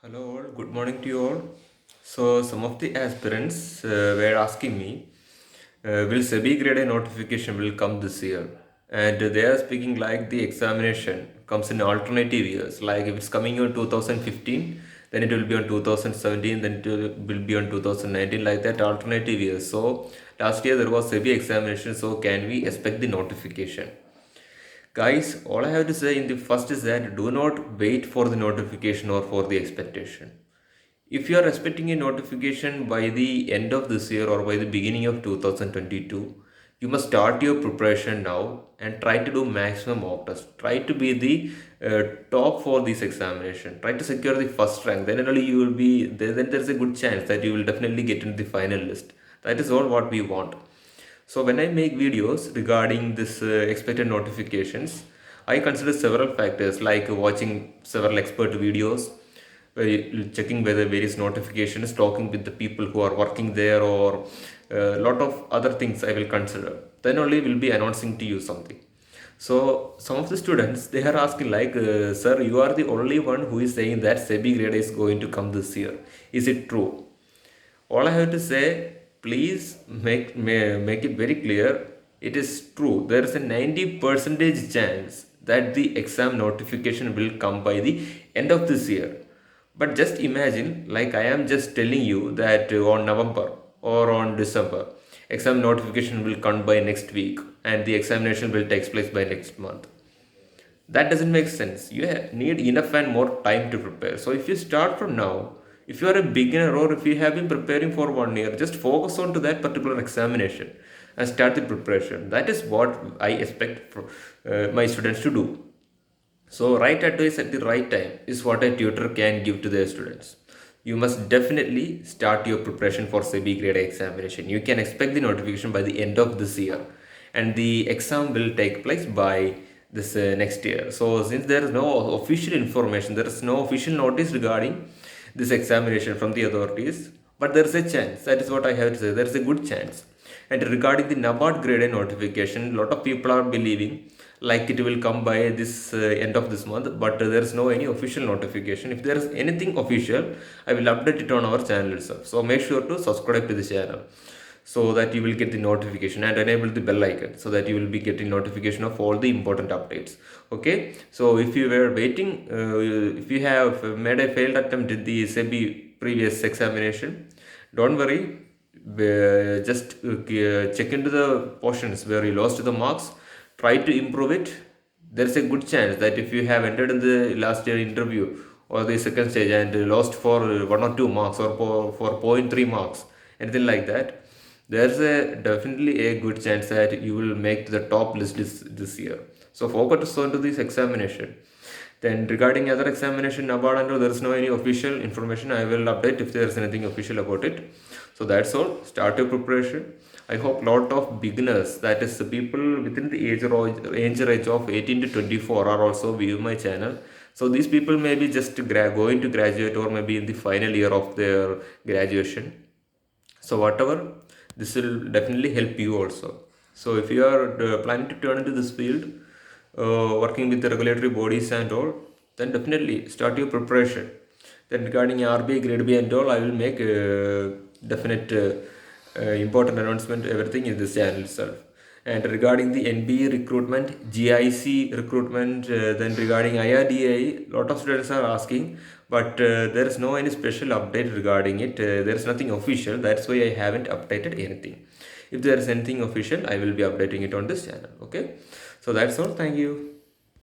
Hello all, good morning to you all. So some of the aspirants were asking me, will SEBI grade A notification will come this year? And they are speaking like the examination comes in alternative years. Like if it's coming on 2015, then it will be on 2017, then it will be on 2019, like that alternative years. So last year there was SEBI examination, so can we expect the notification? Guys, all I have to say in the first is that do not wait for the notification or for the expectation. If you are expecting a notification by the end of this year or by the beginning of 2022, you must start your preparation now and try to do maximum mock test. Try to be the top for this examination. Try to secure the first rank. Then only you will be. Then there is a good chance that you will definitely get into the final list. That is all what we want. So when I make videos regarding this expected notifications, I consider several factors like watching several expert videos, checking whether various notifications, talking with the people who are working there, or a lot of other things I will consider. Then only will be announcing to you something. So some of the students they are asking like, sir, you are the only one who is saying that SEBI grade is going to come this year. Is it true? All I have to say, please make it very clear. It is true. There is a 90 percentage chance that the exam notification will come by the end of this year. But just imagine, like I am just telling you that on November or on December, exam notification will come by next week and the examination will take place by next month. That doesn't make sense. You need enough and more time to prepare. So if you start from now, if you are a beginner or if you have been preparing for 1 year, just focus on to that particular examination and start the preparation. That is what I expect my students to do. So right advice at the right time is what a tutor can give to their students. You must definitely start your preparation for SEBI grade examination. You can expect the notification by the end of this year, and the exam will take place by this next year. So since there is no official information, there is no official notice regarding this examination from the authorities, but there is a chance. That is what I have to say. There is a good chance. And regarding the NABARD grade A notification, a lot of people are believing like it will come by this end of this month, but there is no any official notification. If there is anything official, I will update it on our channel itself. So make sure to subscribe to the channel so that you will get the notification, and enable the bell icon so that you will be getting notification of all the important updates. Okay, so if you were waiting, if you have made a failed attempt at the SEBI previous examination, don't worry. Just check into the portions where you lost the marks, try to improve it. There's a good chance that if you have entered in the last year interview or the second stage and lost for 1 or 2 marks or for zero point 0.3 marks, anything like that, there's a definitely a good chance that you will make the top list this year. So focus on to this examination. Then regarding other examination about and all, there is no any official information. I will update if there is anything official about it. So that's all. Start your preparation. I hope lot of beginners, that is the people within the age of 18 to 24, are also view my channel. So these people may be just going to graduate or maybe in the final year of their graduation. So whatever, this will definitely help you also. So if you are planning to turn into this field, working with the regulatory bodies and all, then definitely start your preparation. Then regarding RBI grade B and all, I will make definite important announcement, everything in this channel itself. And regarding the NBE recruitment, GIC recruitment, then regarding IRDA, lot of students are asking, but there is no any special update regarding it. There is nothing official. That's why I haven't updated anything. If there is anything official, I will be updating it on this channel. Okay, so that's all. Thank you.